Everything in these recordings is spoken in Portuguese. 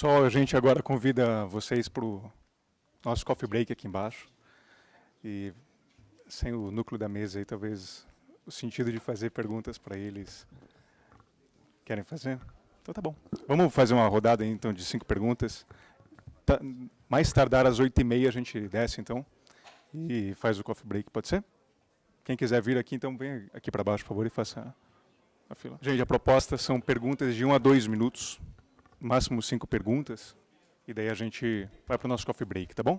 Pessoal, a gente agora convida vocês para o nosso coffee break aqui embaixo. E sem o núcleo da mesa aí, talvez o sentido de fazer perguntas para eles. Querem fazer? Então tá bom. Vamos fazer uma rodada aí, então de 5 perguntas. Mais tardar às 8h30 a gente desce então e faz o coffee break, pode ser? Quem quiser vir aqui, então vem aqui para baixo, por favor, e faça a fila. Gente, a proposta são perguntas de 1 a 2 minutos, máximo 5 perguntas, e daí a gente vai para o nosso coffee break, tá bom?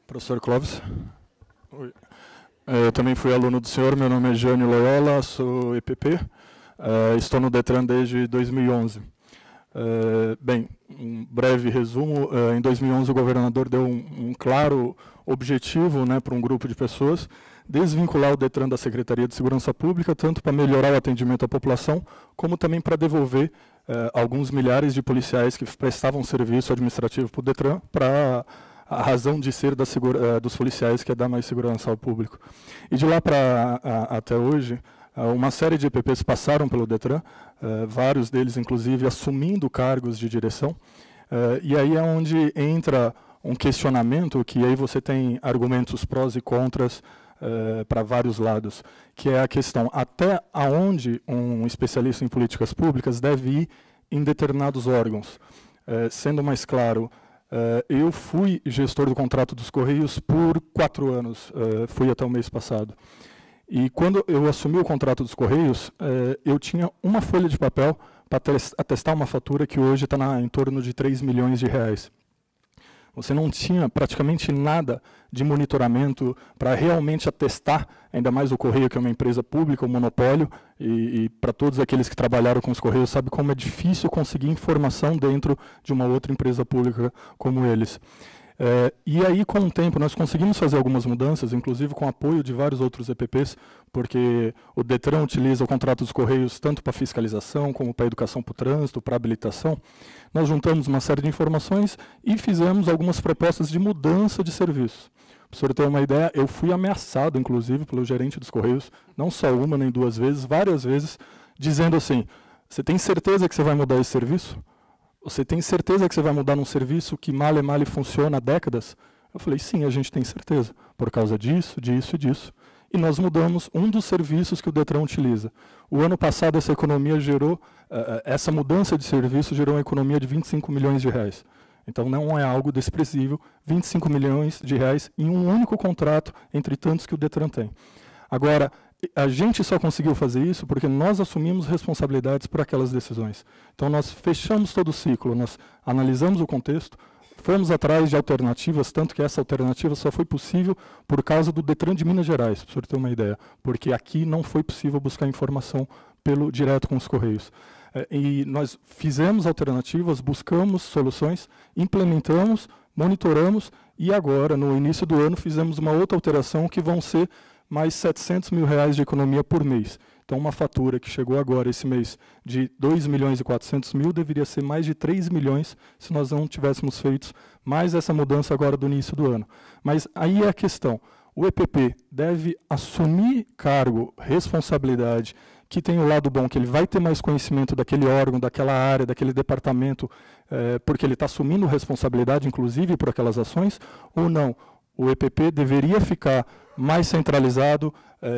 Professor Clóvis. Oi. Eu também fui aluno do senhor, meu nome é Jânio Loyola, sou EPP, estou no DETRAN desde 2011. Bem, um breve resumo, em 2011 o governador deu um claro objetivo, né, para um grupo de pessoas, desvincular o DETRAN da Secretaria de Segurança Pública, tanto para melhorar o atendimento à população, como também para devolver alguns milhares de policiais que prestavam serviço administrativo para o DETRAN, para a razão de ser dos policiais, que é dar mais segurança ao público. E de lá para até hoje, uma série de EPPs passaram pelo DETRAN, vários deles, inclusive, assumindo cargos de direção, e aí é onde entra um questionamento, que aí você tem argumentos prós e contras para vários lados, que é a questão até aonde um especialista em políticas públicas deve ir em determinados órgãos. Sendo mais claro, eu fui gestor do contrato dos Correios por 4 anos, fui até o mês passado. E quando eu assumi o contrato dos Correios, eu tinha uma folha de papel para atestar uma fatura que hoje está em torno de 3 milhões de reais. Você não tinha praticamente nada de monitoramento para realmente atestar, ainda mais o Correio, que é uma empresa pública, um monopólio, e para todos aqueles que trabalharam com os Correios, sabe como é difícil conseguir informação dentro de uma outra empresa pública como eles. E aí, com o tempo, nós conseguimos fazer algumas mudanças, inclusive com o apoio de vários outros EPPs, porque o DETRAN utiliza o contrato dos Correios tanto para fiscalização, como para educação para o trânsito, para habilitação. Nós juntamos uma série de informações e fizemos algumas propostas de mudança de serviço. Para o senhor ter uma ideia, eu fui ameaçado, inclusive, pelo gerente dos Correios, não só uma nem 2 vezes, várias vezes, dizendo assim: você tem certeza que você vai mudar esse serviço? Você tem certeza que você vai mudar num serviço que mal e mal funciona há décadas? Eu falei, sim, a gente tem certeza, por causa disso, disso e disso. E nós mudamos um dos serviços que o DETRAN utiliza. O ano passado, essa economia gerou, essa mudança de serviço gerou uma economia de 25 milhões de reais. Então, não é algo desprezível, 25 milhões de reais em um único contrato, entre tantos que o DETRAN tem. Agora, a gente só conseguiu fazer isso porque nós assumimos responsabilidades por aquelas decisões. Então, nós fechamos todo o ciclo, nós analisamos o contexto, fomos atrás de alternativas, tanto que essa alternativa só foi possível por causa do DETRAN de Minas Gerais, para o senhor ter uma ideia, porque aqui não foi possível buscar informação direto com os Correios. E nós fizemos alternativas, buscamos soluções, implementamos, monitoramos, e agora, no início do ano, fizemos uma outra alteração que vão ser mais 700 mil reais de economia por mês. Então, uma fatura que chegou agora, esse mês, de 2 milhões e 400 mil, deveria ser mais de 3 milhões se nós não tivéssemos feito mais essa mudança agora do início do ano. Mas aí é a questão, o EPP deve assumir cargo, responsabilidade, que tem o lado bom, que ele vai ter mais conhecimento daquele órgão, daquela área, daquele departamento, porque ele está assumindo responsabilidade, inclusive, por aquelas ações, ou não? O EPP deveria ficar mais centralizado,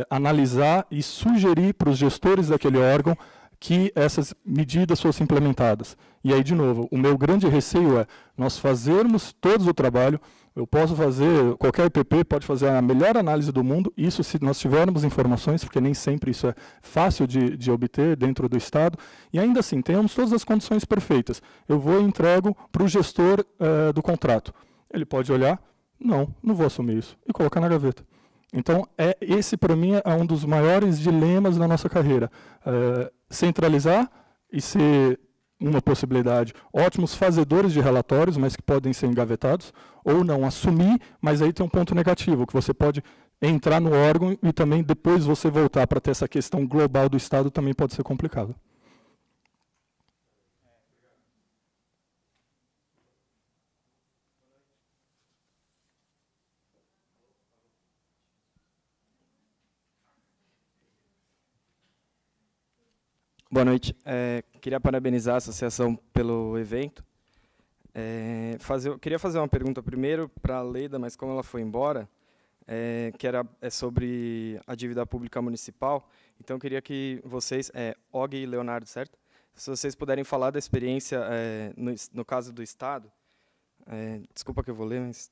analisar e sugerir para os gestores daquele órgão que essas medidas fossem implementadas. E aí, de novo, o meu grande receio é nós fazermos todos o trabalho, eu posso fazer, qualquer EPP pode fazer a melhor análise do mundo, isso se nós tivermos informações, porque nem sempre isso é fácil de obter dentro do Estado, e ainda assim, temos todas as condições perfeitas. Eu vou e entrego para o gestor do contrato. Ele pode olhar, não vou assumir isso, e colocar na gaveta. Então, esse, para mim, é um dos maiores dilemas da nossa carreira. Centralizar e ser uma possibilidade, ótimos fazedores de relatórios, mas que podem ser engavetados, ou não assumir, mas aí tem um ponto negativo, que você pode entrar no órgão e também depois você voltar para ter essa questão global do Estado também pode ser complicado. Boa noite. Queria parabenizar a associação pelo evento. Queria fazer uma pergunta primeiro para a Leda, mas como ela foi embora, que é sobre a dívida pública municipal. Então, queria que vocês, Og e Leonardo, certo? Se vocês puderem falar da experiência, no caso do Estado, desculpa que eu vou ler, mas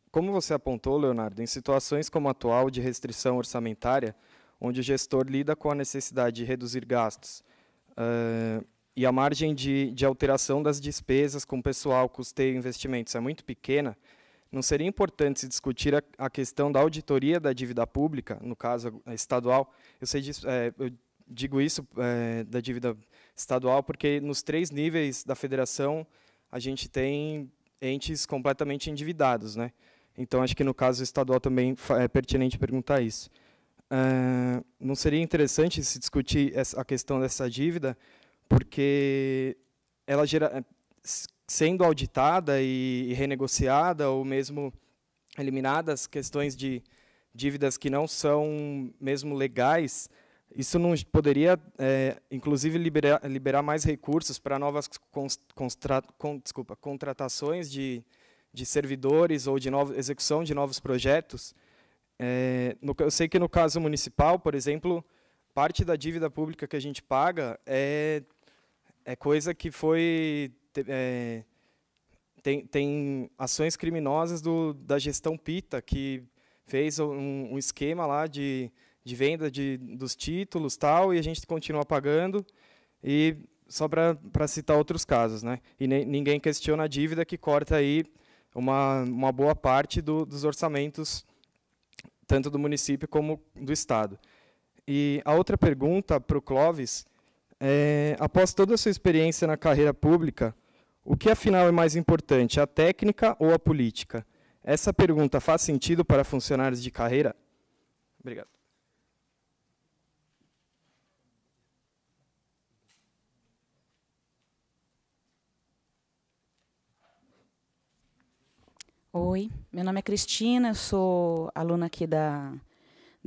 como você apontou, Leonardo, em situações como a atual de restrição orçamentária, onde o gestor lida com a necessidade de reduzir gastos e a margem de alteração das despesas com pessoal, custeio e investimentos é muito pequena, não seria importante se discutir a questão da auditoria da dívida pública, no caso estadual? Eu digo isso da dívida estadual porque nos 3 níveis da federação a gente tem entes completamente endividados, né? Então, acho que no caso estadual também é pertinente perguntar isso. Não seria interessante se discutir a questão dessa dívida, porque ela sendo auditada e renegociada, ou mesmo eliminadas questões de dívidas que não são mesmo legais, isso não poderia, inclusive, liberar mais recursos para novas contratações de servidores ou de execução de novos projetos? Eu sei que no caso municipal, por exemplo, parte da dívida pública que a gente paga é coisa que foi... Tem ações criminosas da gestão Pita, que fez um esquema lá de venda dos títulos, tal, e a gente continua pagando, e só para citar outros casos, né? E ninguém questiona a dívida que corta aí uma boa parte dos orçamentos, tanto do município como do Estado. E a outra pergunta para o Clóvis, após toda a sua experiência na carreira pública, o que afinal é mais importante, a técnica ou a política? Essa pergunta faz sentido para funcionários de carreira? Obrigado. Oi, meu nome é Cristina, eu sou aluna aqui da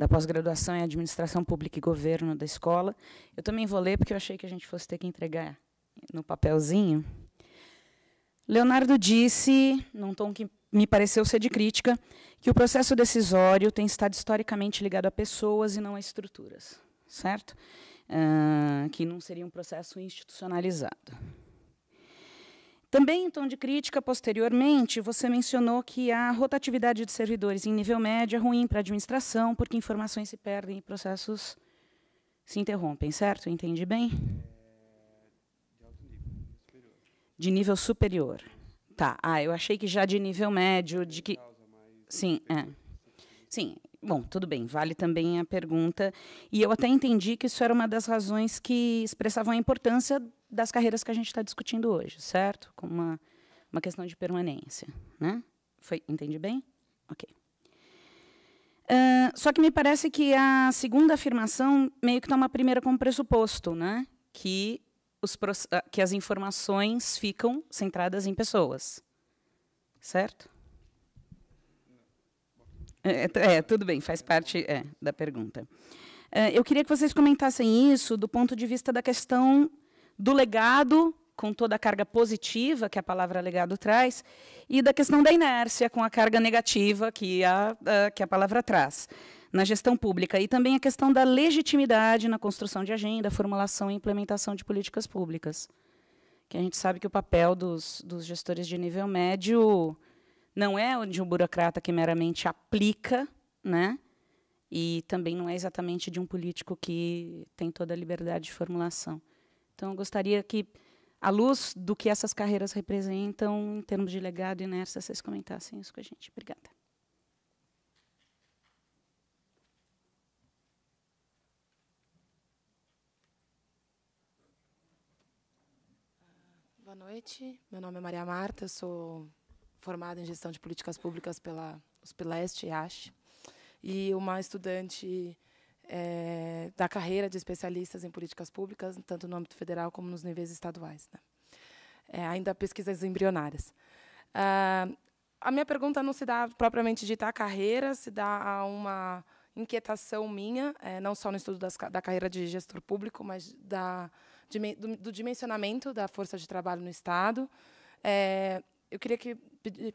pós-graduação em Administração Pública e Governo da escola. Eu também vou ler, porque eu achei que a gente fosse ter que entregar no papelzinho. Leonardo disse, num tom que me pareceu ser de crítica, que o processo decisório tem estado historicamente ligado a pessoas e não a estruturas, certo? Que não seria um processo institucionalizado. Também, em tom de crítica, posteriormente, você mencionou que a rotatividade de servidores em nível médio é ruim para a administração, porque informações se perdem e processos se interrompem, certo? Entendi bem? De nível superior. Tá. Eu achei que já de nível médio, de que... Sim, Sim, bom, tudo bem, vale também a pergunta. E eu até entendi que isso era uma das razões que expressavam a importância das carreiras que a gente está discutindo hoje, certo? Como uma questão de permanência, né? Entendi bem? Ok. Só que me parece que a segunda afirmação meio que toma a primeira como pressuposto, né? Que as informações ficam centradas em pessoas, certo? Tudo bem, faz parte da pergunta. Eu queria que vocês comentassem isso do ponto de vista da questão do legado, com toda a carga positiva que a palavra legado traz, e da questão da inércia, com a carga negativa que a palavra traz, na gestão pública. E também a questão da legitimidade na construção de agenda, formulação e implementação de políticas públicas. Que a gente sabe que o papel dos gestores de nível médio não é o de um burocrata que meramente aplica, né? E também não é exatamente de um político que tem toda a liberdade de formulação. Então, eu gostaria que, à luz do que essas carreiras representam, em termos de legado e inércia, vocês comentassem isso com a gente. Obrigada. Boa noite. Meu nome é Maria Marta, eu sou formada em Gestão de Políticas Públicas pela USP-Leste e ASH, e uma estudante da carreira de especialistas em políticas públicas, tanto no âmbito federal como nos níveis estaduais, né? Ainda pesquisas embrionárias. A minha pergunta não se dá propriamente dita à carreira, se dá a uma inquietação minha, não só no estudo da carreira de gestor público, mas do dimensionamento da força de trabalho no Estado. Eu queria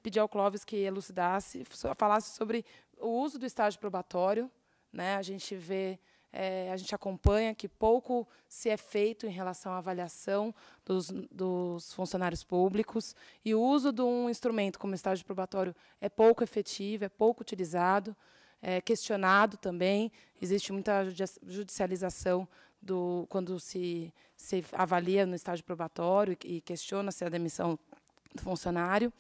pedir ao Clóvis que elucidasse, falasse sobre o uso do estágio probatório, né? A gente vê, a gente acompanha que pouco se é feito em relação à avaliação dos funcionários públicos, e o uso de um instrumento como o estágio probatório é pouco efetivo, é pouco utilizado, é questionado também. Existe muita judicialização quando se avalia no estágio probatório e questiona-se a demissão do funcionário.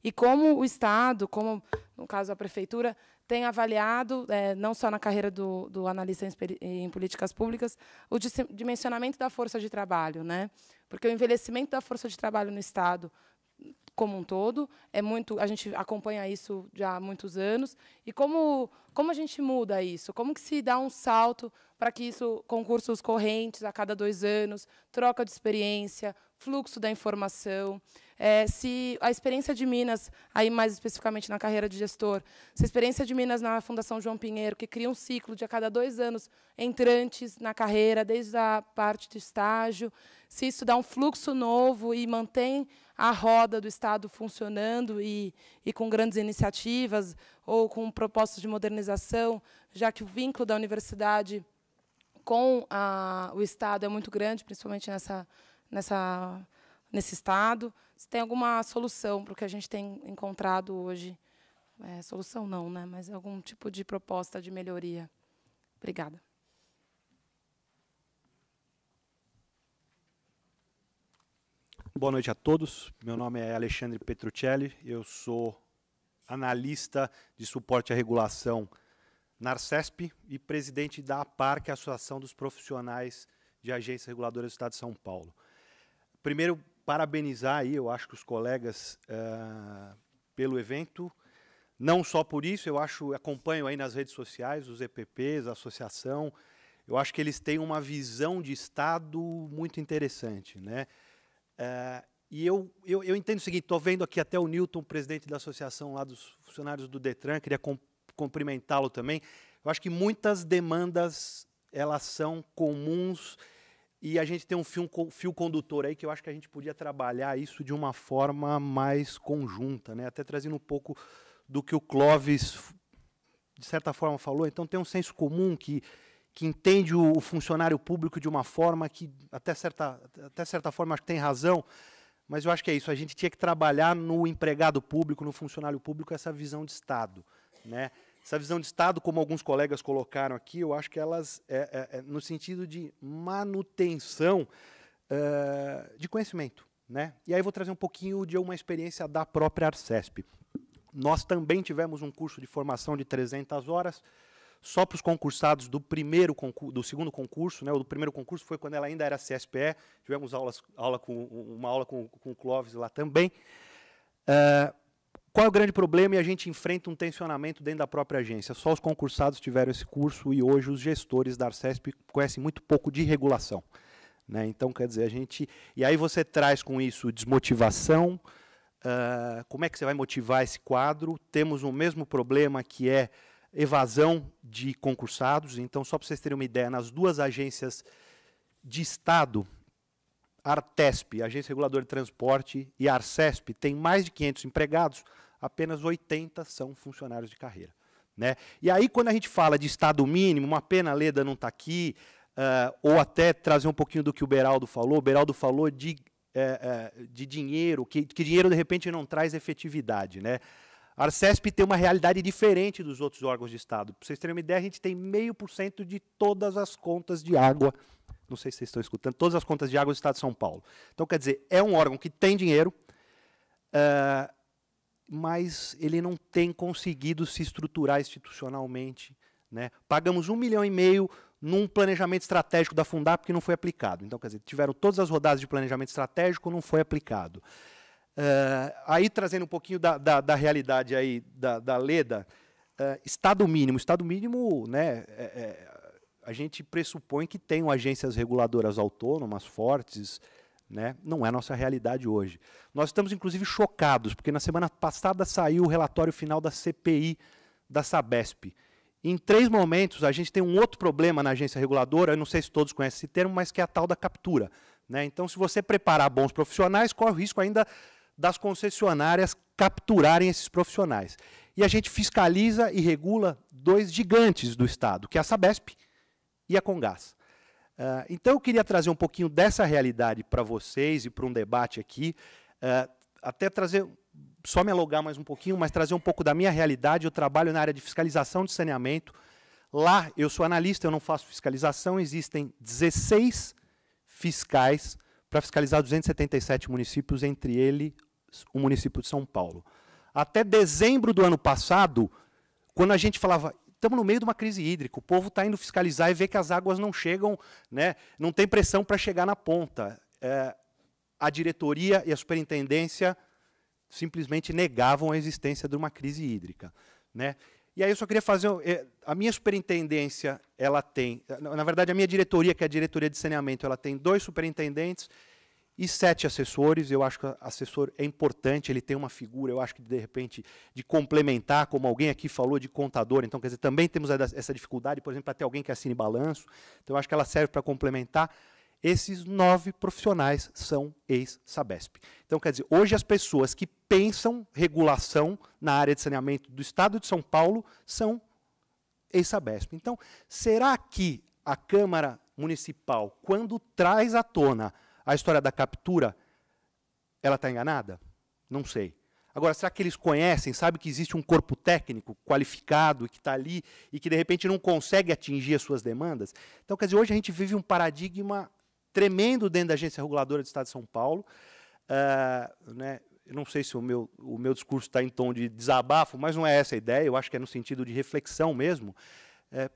E como o Estado, como, no caso, a Prefeitura, tem avaliado, não só na carreira do analista em políticas públicas, o dimensionamento da força de trabalho, né? Porque o envelhecimento da força de trabalho no Estado, como um todo, a gente acompanha isso já há muitos anos. E como a gente muda isso? Como que se dá um salto para que concursos correntes a cada 2 anos, troca de experiência, fluxo da informação, se a experiência de Minas, aí mais especificamente na carreira de gestor, se a experiência de Minas na Fundação João Pinheiro, que cria um ciclo de a cada 2 anos entrantes na carreira, desde a parte de estágio, se isso dá um fluxo novo e mantém a roda do Estado funcionando e com grandes iniciativas ou com propostas de modernização, já que o vínculo da universidade com o Estado é muito grande, principalmente nesse Estado. Se tem alguma solução para o que a gente tem encontrado hoje? Solução não, né? Mas algum tipo de proposta de melhoria. Obrigada. Boa noite a todos. Meu nome é Alexandre Petruccelli. Eu sou analista de suporte à regulação na Arcesp e presidente da APAR, que é a Associação dos Profissionais de Agências Reguladoras do Estado de São Paulo. Primeiro, parabenizar aí, eu acho que os colegas pelo evento. Não só por isso, acompanho aí nas redes sociais os EPPs, a associação. Eu acho que eles têm uma visão de Estado muito interessante, né? E eu entendo o seguinte, estou vendo aqui até o Newton, presidente da associação lá dos funcionários do Detran, queria cumprimentá-lo também. Eu acho que muitas demandas, elas são comuns e a gente tem um fio condutor aí que eu acho que a gente podia trabalhar isso de uma forma mais conjunta, né? Até trazendo um pouco do que o Clóvis, de certa forma, falou. Então, tem um senso comum que entende o funcionário público de uma forma que, até certa forma, acho que tem razão, mas eu acho que é isso. A gente tinha que trabalhar no empregado público, no funcionário público, essa visão de Estado, né? Essa visão de Estado, como alguns colegas colocaram aqui, eu acho que elas, no sentido de manutenção de conhecimento, né? E aí vou trazer um pouquinho de uma experiência da própria Arcesp. Nós também tivemos um curso de formação de 300 horas, só para os concursados do segundo concurso, né? O do primeiro concurso foi quando ela ainda era CSPE, tivemos uma aula com o Clóvis lá também. Qual é o grande problema? E a gente enfrenta um tensionamento dentro da própria agência. Só os concursados tiveram esse curso e hoje os gestores da Arcesp conhecem muito pouco de regulação, né? Então, quer dizer, E aí você traz com isso desmotivação. Como é que você vai motivar esse quadro? Temos o mesmo problema que é evasão de concursados. Então, só para vocês terem uma ideia, nas 2 agências de Estado, a Artesp, Agência Reguladora de Transporte, e a Arcesp, tem mais de 500 empregados, apenas 80 são funcionários de carreira, né? E aí, quando a gente fala de Estado mínimo, uma pena a Leda não está aqui, ou até trazer um pouquinho do que o Beraldo falou. O Beraldo falou de dinheiro, que dinheiro, de repente, não traz efetividade, né? A Arcesp tem uma realidade diferente dos outros órgãos de Estado. Para vocês terem uma ideia, a gente tem 0,5% de todas as contas de água, não sei se vocês estão escutando, todas as contas de água do Estado de São Paulo. Então, quer dizer, é um órgão que tem dinheiro, mas ele não tem conseguido se estruturar institucionalmente, né? Pagamos 1,5 milhão num planejamento estratégico da Fundap que não foi aplicado. Então, quer dizer, tiveram todas as rodadas de planejamento estratégico, não foi aplicado. Aí, trazendo um pouquinho da realidade aí da Leda, Estado mínimo. Estado mínimo, né, a gente pressupõe que tenham agências reguladoras autônomas, fortes, né? Não é a nossa realidade hoje. Nós estamos, inclusive, chocados, porque na semana passada saiu o relatório final da CPI da Sabesp. Em 3 momentos, a gente tem um outro problema na agência reguladora, eu não sei se todos conhecem esse termo, mas que é a tal da captura, né? Então, se você preparar bons profissionais, corre o risco ainda das concessionárias capturarem esses profissionais. E a gente fiscaliza e regula 2 gigantes do Estado, que é a Sabesp e a Comgás. Então, eu queria trazer um pouquinho dessa realidade para vocês e para um debate aqui, até trazer, só me alugar mais um pouquinho, mas trazer um pouco da minha realidade. Eu trabalho na área de fiscalização de saneamento. Lá, eu sou analista, eu não faço fiscalização, existem 16 fiscais para fiscalizar 277 municípios, entre eles o município de São Paulo. Até dezembro do ano passado, quando a gente falava, estamos no meio de uma crise hídrica, o povo está indo fiscalizar e vê que as águas não chegam, né, não tem pressão para chegar na ponta. A diretoria e a superintendência simplesmente negavam a existência de uma crise hídrica, né? E aí eu só queria fazer... A minha superintendência, ela tem... Na verdade, a minha diretoria, que é a diretoria de saneamento, ela tem 2 superintendentes e 7 assessores. Eu acho que o assessor é importante, ele tem uma figura, eu acho que, de repente, de complementar, como alguém aqui falou, de contador. Então, quer dizer, também temos essa dificuldade, por exemplo, para ter alguém que assine balanço. Então, eu acho que ela serve para complementar. Esses 9 profissionais são ex-Sabesp. Então, quer dizer, hoje as pessoas que pensam regulação na área de saneamento do Estado de São Paulo são ex-Sabesp. Então, será que a Câmara Municipal, quando traz à tona a história da captura, ela está enganada? Não sei. Agora, será que eles conhecem, sabem que existe um corpo técnico qualificado que está ali e que, de repente, não consegue atingir as suas demandas? Então, quer dizer, hoje a gente vive um paradigma tremendo dentro da Agência Reguladora do Estado de São Paulo. Né, eu não sei se o meu discurso está em tom de desabafo, mas não é essa a ideia, eu acho que é no sentido de reflexão mesmo,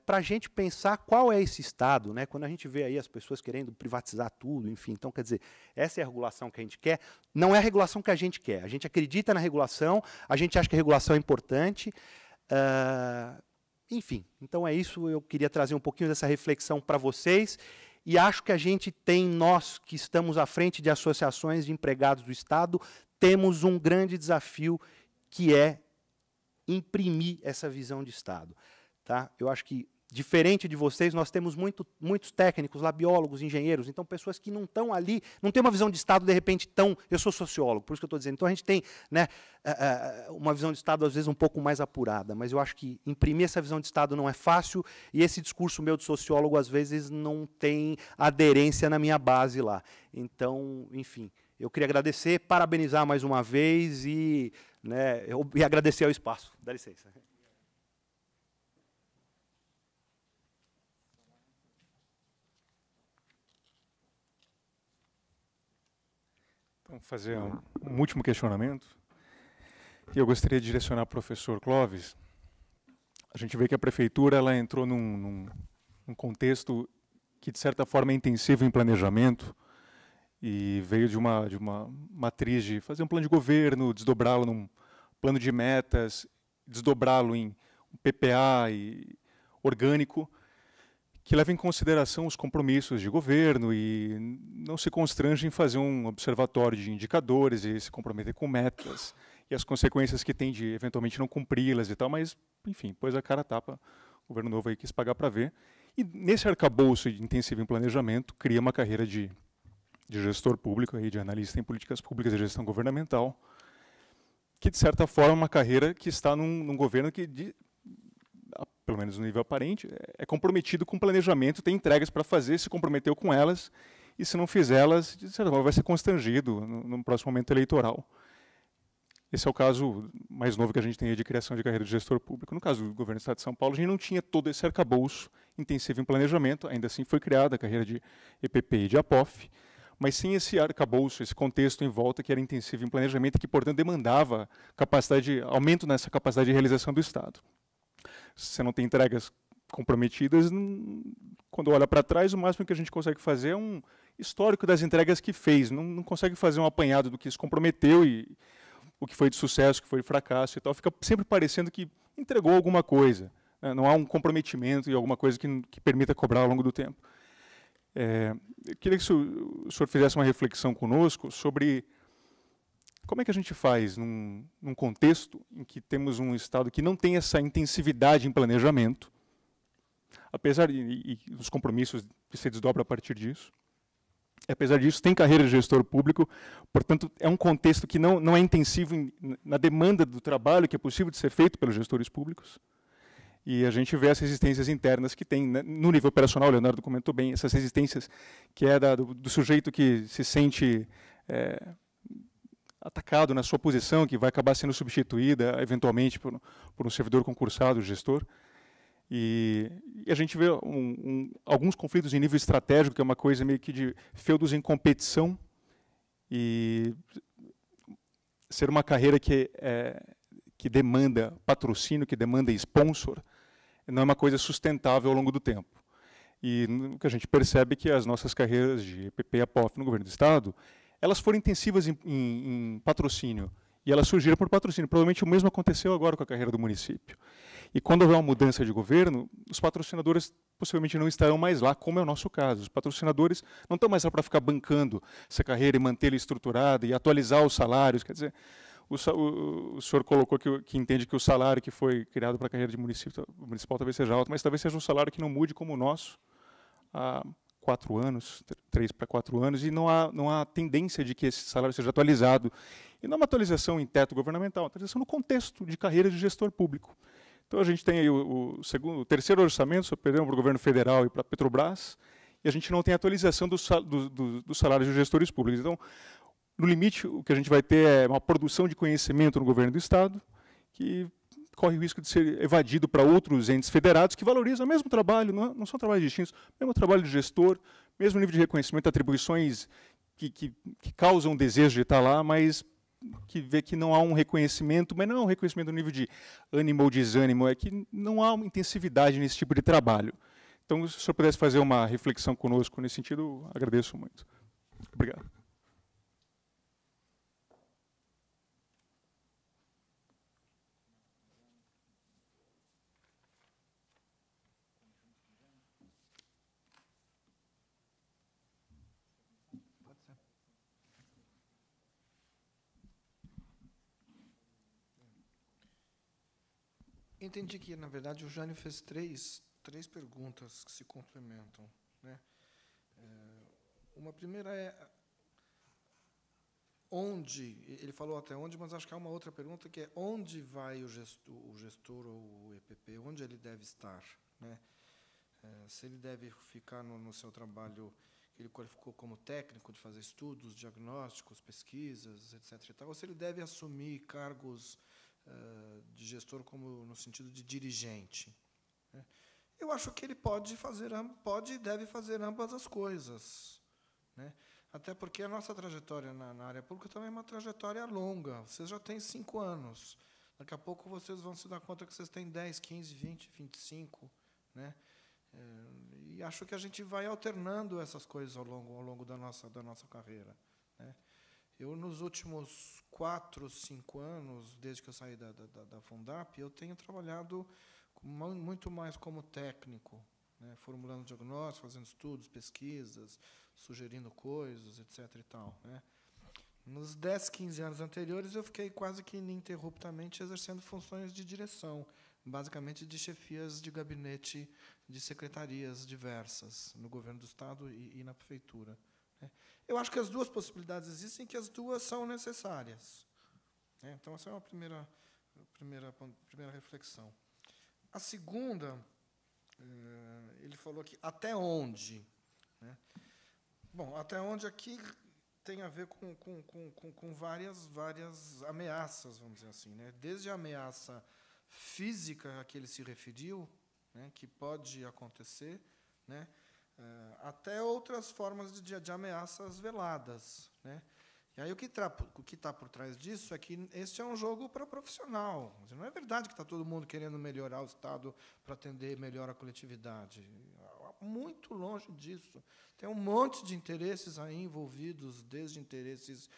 para a gente pensar qual é esse Estado, né, quando a gente vê aí as pessoas querendo privatizar tudo, enfim. Então, quer dizer, essa é a regulação que a gente quer, não é a regulação que a gente quer. A gente acredita na regulação, a gente acha que a regulação é importante, enfim. Então, é isso, eu queria trazer um pouquinho dessa reflexão para vocês. E acho que a gente tem, nós que estamos à frente de associações de empregados do Estado, temos um grande desafio, que é imprimir essa visão de Estado. Tá? Eu acho que, diferente de vocês, nós temos muitos técnicos, lá, biólogos, engenheiros, então pessoas que não estão ali, não têm uma visão de Estado, de repente, tão... Eu sou sociólogo, por isso que eu estou dizendo. Então, a gente tem, né, uma visão de Estado, às vezes, um pouco mais apurada, mas eu acho que imprimir essa visão de Estado não é fácil, e esse discurso meu de sociólogo, às vezes, não tem aderência na minha base lá. Então, enfim, eu queria agradecer, parabenizar mais uma vez e, né, e agradecer ao espaço. Dá licença. Vamos fazer um último questionamento. E eu gostaria de direcionar ao professor Clóvis. A gente vê que a prefeitura ela entrou num contexto que, de certa forma, é intensivo em planejamento e veio de uma matriz de fazer um plano de governo, desdobrá-lo num plano de metas, desdobrá-lo em um PPA e orgânico, que leva em consideração os compromissos de governo e não se constrange em fazer um observatório de indicadores e se comprometer com metas e as consequências que tem de eventualmente não cumpri-las e tal, mas, enfim, pôs a cara a tapa, o governo novo aí quis pagar para ver. E nesse arcabouço intensivo em planejamento, cria uma carreira de gestor público, aí, de analista em políticas públicas e gestão governamental, que, de certa forma, é uma carreira que está num governo que, pelo menos no nível aparente, é comprometido com o planejamento, tem entregas para fazer, se comprometeu com elas, e se não fizer elas, de certa forma, vai ser constrangido no próximo momento eleitoral. Esse é o caso mais novo que a gente tem aí de criação de carreira de gestor público. No caso do governo do Estado de São Paulo, a gente não tinha todo esse arcabouço intensivo em planejamento, ainda assim foi criada a carreira de EPP e de APOF, mas sem esse arcabouço, esse contexto em volta que era intensivo em planejamento, que, portanto, demandava aumento nessa capacidade de realização do Estado. Se você não tem entregas comprometidas, quando olha para trás, o máximo que a gente consegue fazer é um histórico das entregas que fez, não consegue fazer um apanhado do que se comprometeu e o que foi de sucesso, o que foi de fracasso e tal, fica sempre parecendo que entregou alguma coisa, né? Não há um comprometimento e alguma coisa que permita cobrar ao longo do tempo. Eu queria que o senhor fizesse uma reflexão conosco sobre como é que a gente faz num contexto em que temos um Estado que não tem essa intensividade em planejamento, apesar e dos compromissos que se desdobram a partir disso. Apesar disso, tem carreira de gestor público, portanto, é um contexto que não é intensivo na demanda do trabalho que é possível de ser feito pelos gestores públicos. E a gente vê as resistências internas que tem, né, no nível operacional, o Leonardo comentou bem, essas resistências que é do sujeito que se sente atacado na sua posição, que vai acabar sendo substituída, eventualmente, por um servidor concursado, gestor. E a gente vê alguns conflitos em nível estratégico, que é uma coisa meio que de feudos em competição, e ser uma carreira que demanda patrocínio, que demanda sponsor, não é uma coisa sustentável ao longo do tempo. E o que a gente percebe é que as nossas carreiras de EPP e APOF no governo do Estado, elas foram intensivas em patrocínio, e elas surgiram por patrocínio. Provavelmente o mesmo aconteceu agora com a carreira do município. E quando houver uma mudança de governo, os patrocinadores possivelmente não estarão mais lá, como é o nosso caso. Os patrocinadores não estão mais lá para ficar bancando essa carreira e mantê-la estruturada e atualizar os salários. Quer dizer, o senhor colocou que entende que o salário que foi criado para a carreira de municipal talvez seja alto, mas talvez seja um salário que não mude como o nosso há 4 anos, 3 para 4 anos, e não há tendência de que esse salário seja atualizado. E não é uma atualização em teto governamental, é uma atualização no contexto de carreira de gestor público. Então, a gente tem aí o terceiro orçamento, perdão, para o governo federal e para a Petrobras, e a gente não tem atualização dos salários dos gestores públicos. Então, no limite, o que a gente vai ter é uma produção de conhecimento no governo do Estado, que corre o risco de ser evadido para outros entes federados que valorizam o mesmo trabalho, não são trabalhos distintos, mesmo trabalho de gestor, mesmo nível de reconhecimento, atribuições que causam desejo de estar lá, mas que vê que não há um reconhecimento, mas não é um reconhecimento no nível de ânimo ou desânimo, é que não há uma intensividade nesse tipo de trabalho. Então, se o senhor pudesse fazer uma reflexão conosco nesse sentido, agradeço muito. Obrigado. Entendi que, na verdade, o Jânio fez três perguntas que se complementam, né? Uma primeira é onde, ele falou até onde, mas acho que há uma outra pergunta que é onde vai o gestor ou o EPP, onde ele deve estar, né? Se ele deve ficar no seu trabalho que ele qualificou como técnico, de fazer estudos, diagnósticos, pesquisas, etc. e tal, ou se ele deve assumir cargos de gestor como no sentido de dirigente, né? Eu acho que ele pode e deve fazer ambas as coisas, né? Até porque a nossa trajetória na área pública também é uma trajetória longa. Vocês já têm 5 anos. Daqui a pouco vocês vão se dar conta que vocês têm 10, 15, 20, 25, né? E acho que a gente vai alternando essas coisas ao longo da nossa carreira, né? Eu, nos últimos 4, 5 anos, desde que eu saí da Fundap, eu tenho trabalhado muito mais como técnico, né, formulando diagnósticos, fazendo estudos, pesquisas, sugerindo coisas, etc. e tal, né. Nos 10, 15 anos anteriores, eu fiquei quase que ininterruptamente exercendo funções de direção, basicamente de chefias de gabinete de secretarias diversas no governo do Estado e na prefeitura, né. Eu acho que as duas possibilidades existem e que as duas são necessárias, né. Então, essa é uma primeira reflexão. A segunda, ele falou aqui, até onde, né? Bom, até onde aqui tem a ver com várias ameaças, vamos dizer assim, né? Desde a ameaça física a que ele se referiu, né, que pode acontecer, né, até outras formas de ameaças veladas, né? E aí o que está por trás disso é que este é um jogo para profissional. Não é verdade que está todo mundo querendo melhorar o Estado para atender melhor a coletividade. Muito longe disso. Tem um monte de interesses aí envolvidos, desde interesses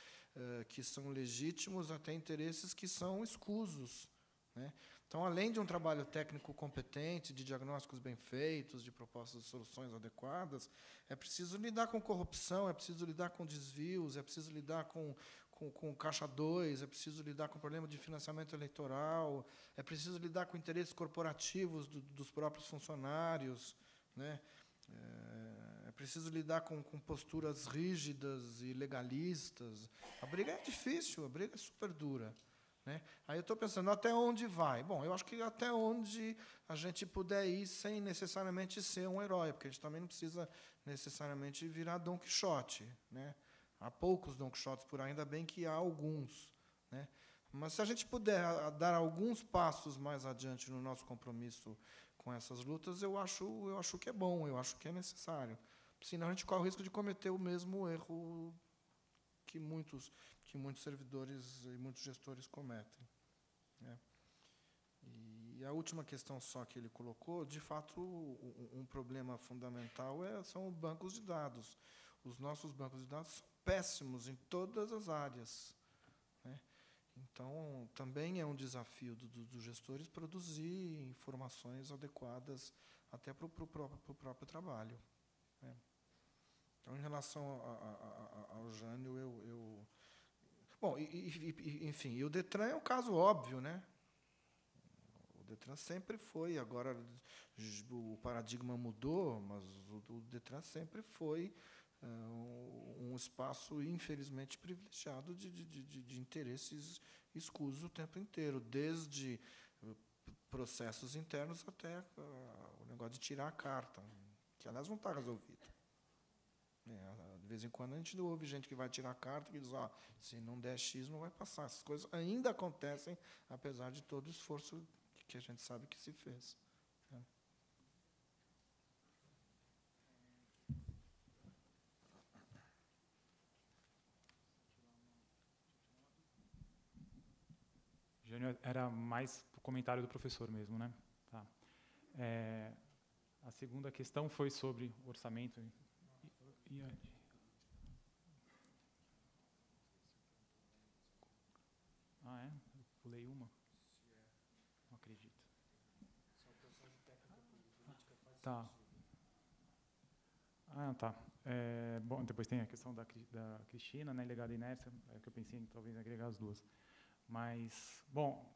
que são legítimos até interesses que são escusos, né? Então, além de um trabalho técnico competente, de diagnósticos bem feitos, de propostas de soluções adequadas, é preciso lidar com corrupção, é preciso lidar com desvios, é preciso lidar com com Caixa 2, é preciso lidar com o problema de financiamento eleitoral, é preciso lidar com interesses corporativos dos próprios funcionários, né? É preciso lidar com posturas rígidas e legalistas. A briga é difícil, a briga é super dura, né? Aí eu estou pensando, até onde vai? Bom, eu acho que até onde a gente puder ir sem necessariamente ser um herói, porque a gente também não precisa necessariamente virar Dom Quixote, né? Há poucos Dom Quixotes por aí, ainda bem que há alguns, né? Mas se a gente puder dar alguns passos mais adiante no nosso compromisso com essas lutas, eu acho que é bom, eu acho que é necessário. Senão a gente corre o risco de cometer o mesmo erro que muitos servidores e muitos gestores cometem, né? E a última questão só que ele colocou, de fato, um problema fundamental são os bancos de dados. Os nossos bancos de dados são péssimos em todas as áreas, né? Então, também é um desafio dos gestores produzir informações adequadas até para o próprio trabalho, né? Então, em relação ao Jânio, bom, enfim, e o Detran é um caso óbvio, né? O Detran sempre foi, agora o paradigma mudou, mas o Detran sempre foi um espaço, infelizmente, privilegiado de interesses escusos o tempo inteiro, desde processos internos até o negócio de tirar a carta, que, aliás, não está resolvido. De vez em quando a gente ouve gente que vai tirar a carta e diz, se não der X, não vai passar. Essas coisas ainda acontecem, apesar de todo o esforço que a gente sabe que se fez, né? Jânio, era mais o comentário do professor mesmo, né? Tá. A segunda questão foi sobre orçamento. Ah, é? Eu pulei uma? Não acredito. Tá. Ah, tá. Bom, depois tem a questão da Cristina, né, legada à inércia, que eu pensei em talvez agregar as duas. Mas, bom,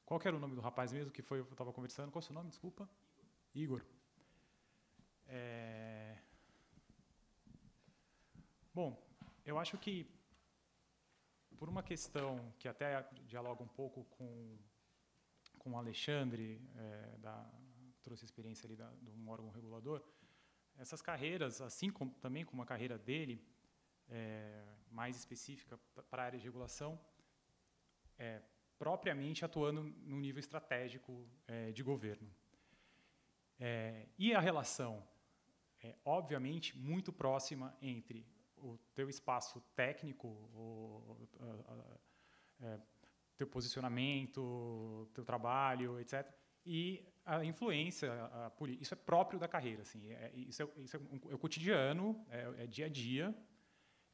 qual que era o nome do rapaz mesmo que eu estava conversando? Qual é o seu nome, desculpa? Igor. Bom, eu acho que, por uma questão que até dialoga um pouco com o Alexandre, trouxe a experiência ali de um órgão regulador, essas carreiras, assim como, também como a carreira dele, mais específica para a área de regulação, propriamente atuando no nível estratégico de governo. E a relação é, obviamente, muito próxima entre o teu espaço técnico, teu posicionamento, teu trabalho, etc., e a influência política. Isso é próprio da carreira, assim, isso é o cotidiano, é dia a dia,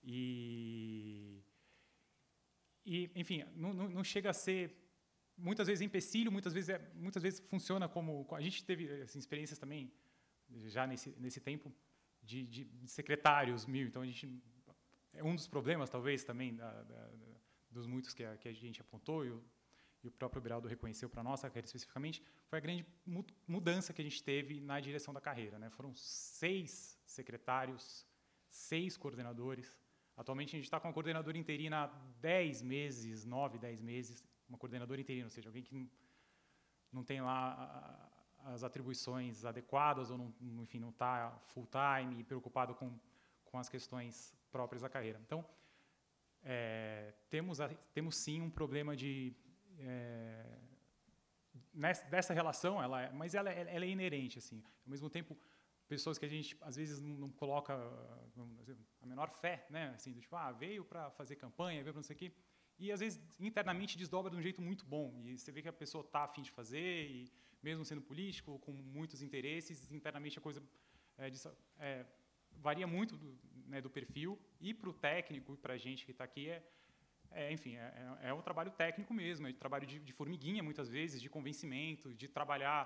e enfim, não chega a ser muitas vezes empecilho, muitas vezes funciona como... A gente teve assim, experiências também, já nesse tempo, de secretários mil. Então, é um dos problemas, talvez, também, dos muitos que a gente apontou, e o próprio Beraldo reconheceu para a nossa carreira especificamente, foi a grande mudança que a gente teve na direção da carreira, né? Foram 6 secretários, 6 coordenadores. Atualmente, a gente está com uma coordenadora interina há 10 meses, 9, 10 meses, uma coordenadora interina, ou seja, alguém que não tem lá as atribuições adequadas ou não está full-time e preocupado com as questões próprias da carreira. Então, temos sim um problema dessa relação, mas ela é inerente, assim. Ao mesmo tempo, pessoas que a gente às vezes não coloca a menor fé, né? Assim, do tipo, veio para fazer campanha, veio para não sei o quê, e às vezes internamente desdobra de um jeito muito bom, e você vê que a pessoa está a fim de fazer, e mesmo sendo político, com muitos interesses, internamente a coisa varia muito do perfil, e para o técnico, e para a gente que está aqui, enfim, é um trabalho técnico mesmo, é um trabalho de formiguinha, muitas vezes, de convencimento, de trabalhar,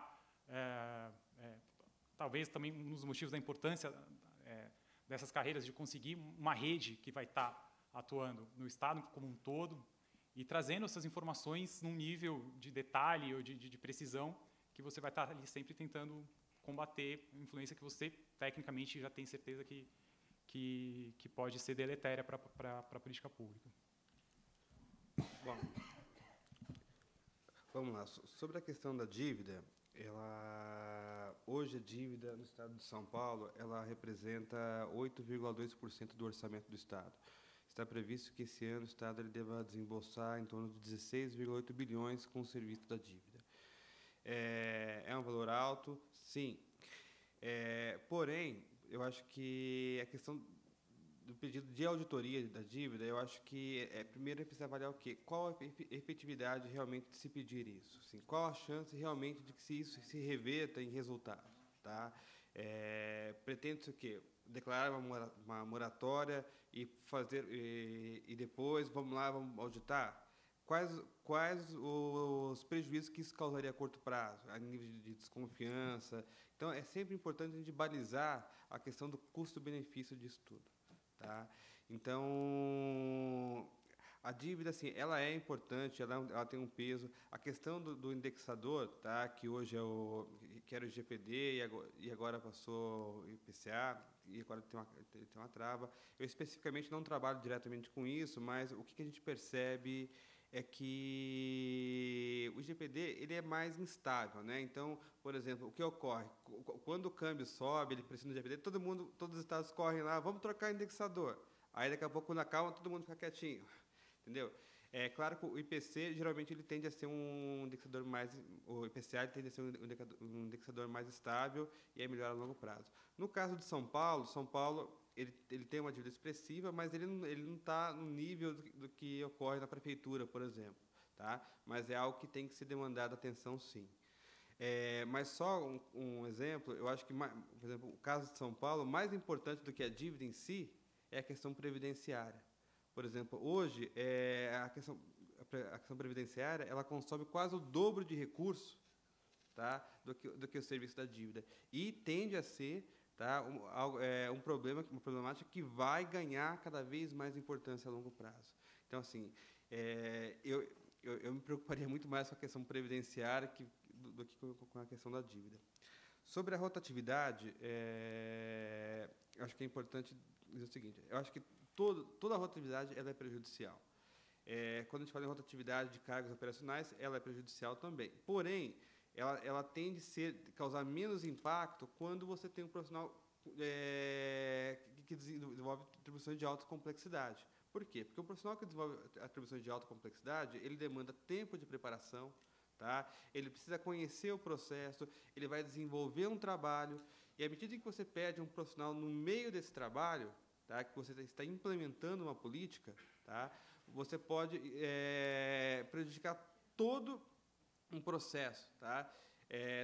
talvez também um dos motivos da importância dessas carreiras, de conseguir uma rede que vai estar atuando no Estado como um todo e trazendo essas informações num nível de detalhe ou de precisão que você vai estar ali sempre tentando combater a influência que você, tecnicamente, já tem certeza que pode ser deletéria para a política pública. Bom, vamos lá. Sobre a questão da dívida, hoje a dívida no Estado de São Paulo, ela representa 8,2% do orçamento do Estado. Está previsto que esse ano o Estado ele deva desembolsar em torno de 16,8 bilhões com o serviço da dívida. É um valor alto, sim. Porém, eu acho que a questão do pedido de auditoria da dívida, eu acho que primeiro é preciso avaliar o quê? Qual a efetividade realmente de se pedir isso? Assim, qual a chance realmente de que isso se reverta em resultado? Tá? Pretende-se o quê? Declarar uma moratória e fazer e depois vamos auditar? Quais os prejuízos que isso causaria a curto prazo, a nível de desconfiança? Então, é sempre importante a gente balizar a questão do custo-benefício disso tudo. Tá? Então, a dívida, assim, ela é importante, ela tem um peso. A questão do indexador, tá? Que hoje que era o IGPD e agora passou o IPCA, e agora tem uma trava. Eu, especificamente, não trabalho diretamente com isso, mas o que a gente percebe é que o IGPD ele é mais instável, né? Então, por exemplo, o que ocorre? Quando o câmbio sobe, ele precisa do IGPD, todos os estados correm lá, vamos trocar indexador. Aí, daqui a pouco, quando acalma, todo mundo fica quietinho, entendeu? É claro que o IPC, geralmente, ele tende a ser um indexador mais... O IPCA ele tende a ser um indexador mais estável e é melhor a longo prazo. No caso de São Paulo, ele tem uma dívida expressiva, mas ele não está no nível do que ocorre na prefeitura, por exemplo. Tá? Mas é algo que tem que ser demandado atenção, sim. Mas só um exemplo, eu acho que, por exemplo, o caso de São Paulo, mais importante do que a dívida em si é a questão previdenciária. Por exemplo, hoje, a questão previdenciária ela consome quase o dobro de recursos, tá, do que o serviço da dívida. E tende a ser... Tá? Uma problemática que vai ganhar cada vez mais importância a longo prazo. Então, assim, eu me preocuparia muito mais com a questão previdenciária do que com a questão da dívida. Sobre a rotatividade, acho que é importante dizer o seguinte, eu acho que toda a rotatividade ela é prejudicial. Quando a gente fala em rotatividade de cargos operacionais, ela é prejudicial também. Porém, ela tende a causar menos impacto quando você tem um profissional que desenvolve atribuições de alta complexidade. Por quê? Porque o profissional que desenvolve atribuições de alta complexidade, ele demanda tempo de preparação, tá? Ele precisa conhecer o processo, ele vai desenvolver um trabalho, e à medida que você pede um profissional no meio desse trabalho, tá? Que você está implementando uma política, tá? Você pode prejudicar todo um processo, tá?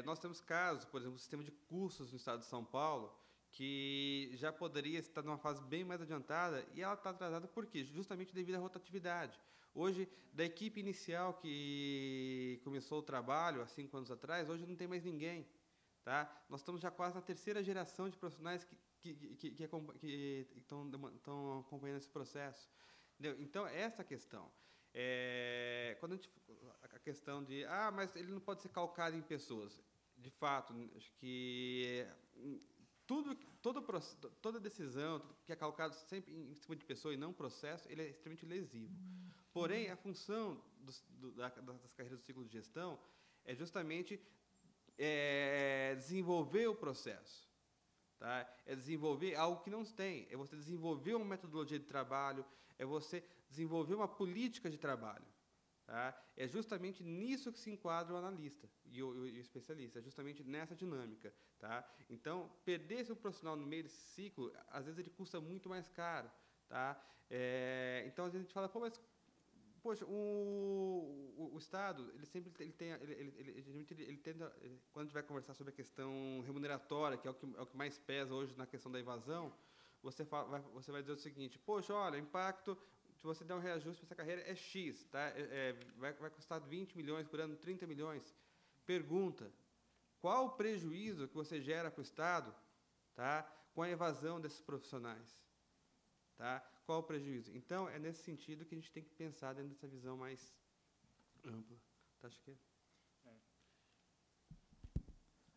Nós temos casos, por exemplo, o sistema de cursos no Estado de São Paulo, que já poderia estar numa fase bem mais adiantada e ela está atrasada por quê? Justamente devido à rotatividade. Hoje, da equipe inicial que começou o trabalho há 5 anos atrás, hoje não tem mais ninguém, tá? Nós estamos já quase na 3ª geração de profissionais que estão acompanhando esse processo. Entendeu? Então, essa questão. Quando a questão de mas ele não pode ser calcado em pessoas. De fato, acho que toda decisão que é calcado sempre em cima de pessoa e não processo, ele é extremamente lesivo. Porém, a função das carreiras do ciclo de gestão é justamente desenvolver o processo. Tá? É desenvolver algo que não tem. É você desenvolver uma metodologia de trabalho, é você desenvolver uma política de trabalho. Tá? É justamente nisso que se enquadra o analista e o especialista, é justamente nessa dinâmica. Tá? Então, perder seu profissional no meio desse ciclo, às vezes ele custa muito mais caro. Tá? Então, às vezes a gente fala, mas poxa, o Estado, ele sempre ele tenta, quando a gente vai conversar sobre a questão remuneratória, que é o que mais pesa hoje na questão da evasão, você vai dizer o seguinte, poxa, olha, o impacto, se você der um reajuste para essa carreira, é X, tá? Vai custar 20 milhões por ano, 30 milhões. Pergunta, qual o prejuízo que você gera para o Estado, tá, com a evasão desses profissionais? Tá? Qual o prejuízo? Então, é nesse sentido que a gente tem que pensar dentro dessa visão mais ampla. Tá, acho que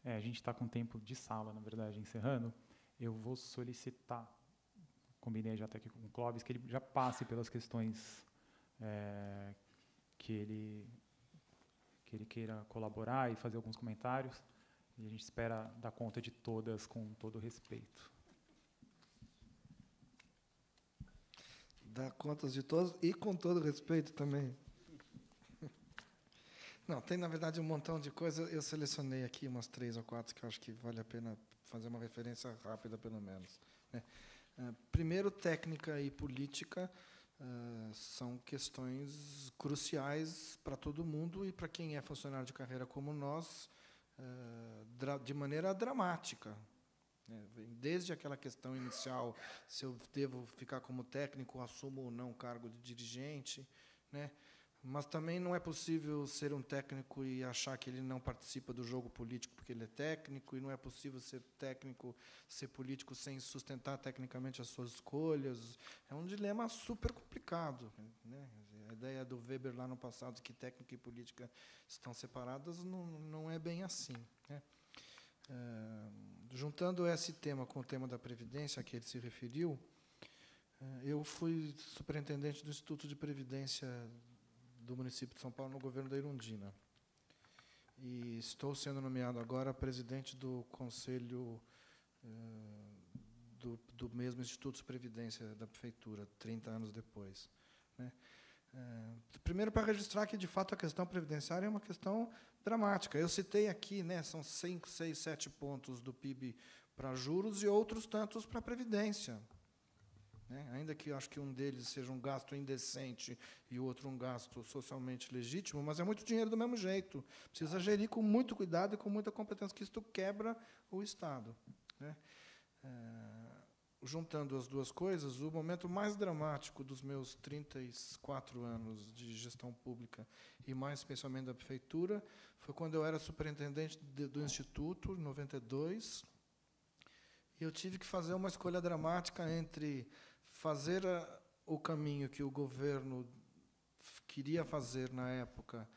a gente está com tempo de sala, na verdade, encerrando. Eu vou solicitar, combinei já até aqui com o Clóvis, que ele já passe pelas questões que ele queira colaborar e fazer alguns comentários. E a gente espera dar conta de todas com todo respeito. Dar contas de todos e com todo respeito também. Não, tem, na verdade, um montão de coisas. Eu selecionei aqui umas 3 ou 4 que eu acho que vale a pena fazer uma referência rápida, pelo menos, né? Primeiro, técnica e política são questões cruciais para todo mundo e para quem é funcionário de carreira como nós, de maneira dramática. Desde aquela questão inicial, se eu devo ficar como técnico, assumo ou não o cargo de dirigente, né? Mas também não é possível ser um técnico e achar que ele não participa do jogo político porque ele é técnico, e não é possível ser técnico, ser político sem sustentar tecnicamente as suas escolhas. É um dilema super complicado, né? A ideia do Weber lá no passado de que técnica e política estão separadas não é bem assim, né? Juntando esse tema com o tema da Previdência a que ele se referiu, eu fui superintendente do Instituto de Previdência do município de São Paulo no governo da Irundina. E estou sendo nomeado agora presidente do conselho do mesmo Instituto de Previdência da Prefeitura, 30 anos depois, né? Primeiro, para registrar que, de fato, a questão previdenciária é uma questão dramática. Eu citei aqui, né, são 5, 6, 7 pontos do PIB para juros e outros tantos para a Previdência, né? Ainda que eu acho que um deles seja um gasto indecente e o outro um gasto socialmente legítimo, mas é muito dinheiro do mesmo jeito. Precisa gerir com muito cuidado e com muita competência, que isto quebra o Estado, né? Juntando as duas coisas, o momento mais dramático dos meus 34 anos de gestão pública, e mais especialmente da prefeitura, foi quando eu era superintendente do Instituto, em 92, e eu tive que fazer uma escolha dramática entre fazer o caminho que o governo queria fazer na época,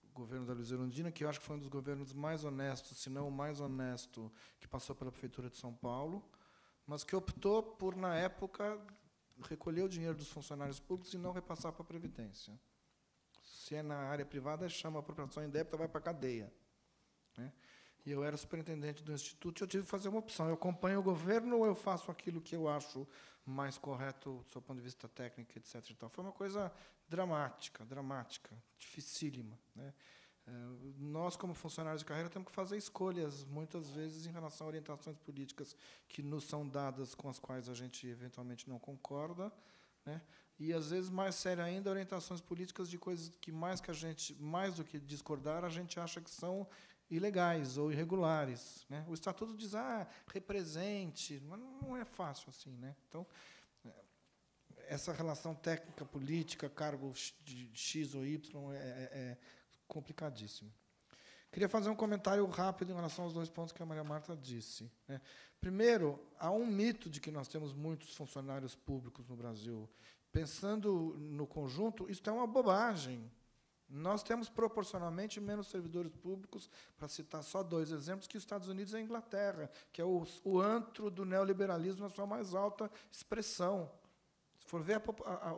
o governo da Luiza Erundina, que eu acho que foi um dos governos mais honestos, se não o mais honesto, que passou pela Prefeitura de São Paulo, mas que optou por, na época, recolher o dinheiro dos funcionários públicos e não repassar para a Previdência. Se é na área privada, chama a apropriação indébita, vai para a cadeia, né? E eu era superintendente do Instituto e eu tive que fazer uma opção. Eu acompanho o governo ou eu faço aquilo que eu acho mais correto do seu ponto de vista técnico, etc. Então, foi uma coisa dramática, dificílima, né? Nós, como funcionários de carreira, temos que fazer escolhas, muitas vezes, em relação a orientações políticas que nos são dadas, com as quais a gente, eventualmente, não concorda, né? E, às vezes, mais sério ainda, orientações políticas de coisas que mais do que discordar, a gente acha que são ilegais ou irregulares, né? O Estatuto diz, represente, mas não é fácil assim, né? Então, essa relação técnica-política, cargo de X ou Y, é complicadíssimo. Queria fazer um comentário rápido em relação aos 2 pontos que a Maria Marta disse, né? Primeiro, há um mito de que nós temos muitos funcionários públicos no Brasil. Pensando no conjunto, isso é uma bobagem. Nós temos proporcionalmente menos servidores públicos, para citar só 2 exemplos, que os Estados Unidos e a Inglaterra, que é o antro do neoliberalismo na sua mais alta expressão. Se for ver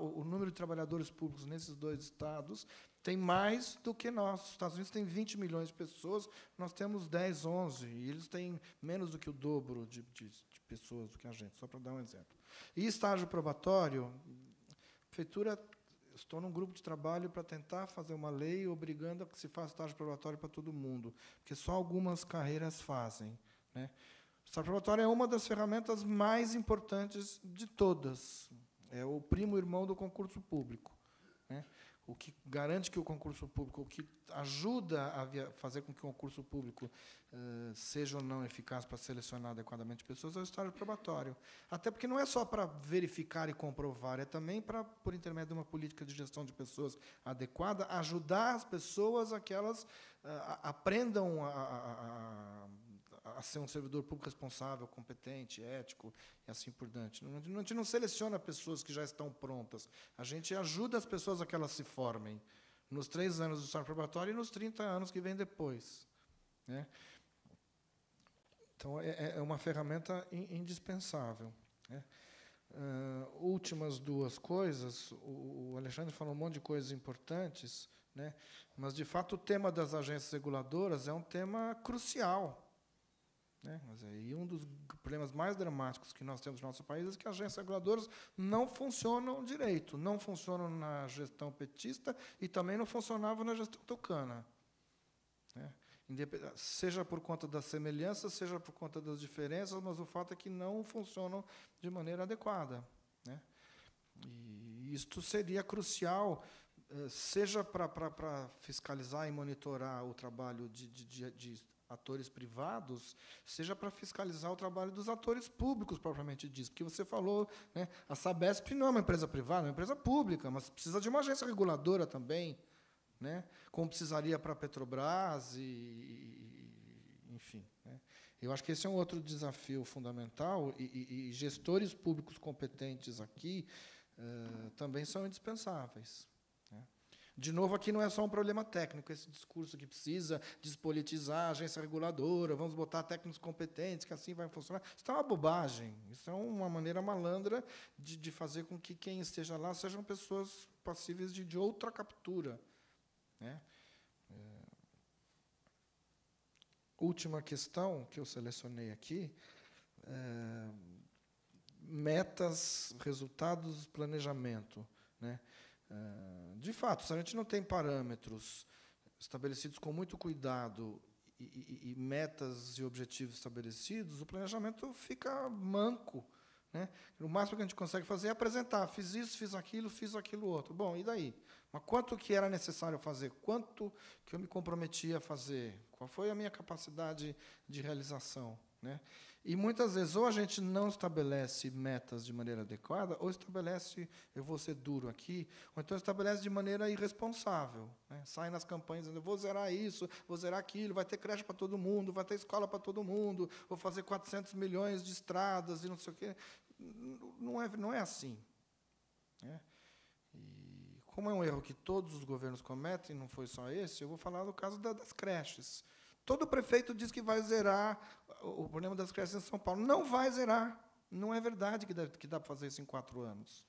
o número de trabalhadores públicos nesses 2 estados, tem mais do que nós. Os Estados Unidos têm 20 milhões de pessoas, nós temos 10, 11, e eles têm menos do que o dobro de pessoas do que a gente, só para dar um exemplo. E estágio probatório, a prefeitura... Estou num grupo de trabalho para tentar fazer uma lei obrigando a que se faça estágio probatório para todo mundo, porque só algumas carreiras fazem, né? O estágio probatório é uma das ferramentas mais importantes de todas. É o primo irmão do concurso público, né? O que garante que o concurso público, o que ajuda a fazer com que o concurso público seja ou não eficaz para selecionar adequadamente pessoas, é o estágio probatório. Até porque não é só para verificar e comprovar, é também para, por intermédio de uma política de gestão de pessoas adequada, ajudar as pessoas a que elas aprendam a ser um servidor público responsável, competente, ético e assim por diante. A gente não seleciona pessoas que já estão prontas. A gente ajuda as pessoas a que elas se formem nos 3 anos do estágio preparatório e nos 30 anos que vêm depois, né? Então, é uma ferramenta indispensável, né? Últimas 2 coisas. O Alexandre falou um monte de coisas importantes, né? Mas, de fato, o tema das agências reguladoras é um tema crucial, né? E um dos problemas mais dramáticos que nós temos no nosso país é que as agências reguladoras não funcionam direito, não funcionam na gestão petista e também não funcionavam na gestão tucana, né? Seja por conta das semelhanças, seja por conta das diferenças, mas o fato é que não funcionam de maneira adequada, né? E isto seria crucial, seja para fiscalizar e monitorar o trabalho de atores privados, seja para fiscalizar o trabalho dos atores públicos, propriamente dito. Porque você falou, né, a Sabesp não é uma empresa privada, é uma empresa pública, mas precisa de uma agência reguladora também, né, como precisaria para a Petrobras, enfim, né. Eu acho que esse é um outro desafio fundamental, e gestores públicos competentes aqui também são indispensáveis, né. De novo, aqui não é só um problema técnico, esse discurso que precisa despolitizar a agência reguladora, vamos botar técnicos competentes, que assim vai funcionar. Isso é uma bobagem, isso é uma maneira malandra de fazer com que quem esteja lá sejam pessoas passíveis de outra captura, né? Última questão que eu selecionei aqui, metas, resultados, planejamento, né? De fato, se a gente não tem parâmetros estabelecidos com muito cuidado e metas e objetivos estabelecidos, o planejamento fica manco, né? O máximo que a gente consegue fazer é apresentar, fiz isso, fiz aquilo outro. Bom, e daí? Mas quanto que era necessário fazer? Quanto que eu me comprometi a fazer? Qual foi a minha capacidade de realização, né? E, muitas vezes, ou a gente não estabelece metas de maneira adequada, ou estabelece, eu vou ser duro aqui, ou então estabelece de maneira irresponsável, né? Sai nas campanhas dizendo, vou zerar isso, vou zerar aquilo, vai ter creche para todo mundo, vai ter escola para todo mundo, vou fazer 400 milhões de estradas e não sei o quê. Não é assim, né? E, como é um erro que todos os governos cometem, não foi só esse, eu vou falar do caso das creches. Todo prefeito diz que vai zerar o problema das creches em São Paulo. Não vai zerar. Não é verdade que dá para fazer isso em 4 anos.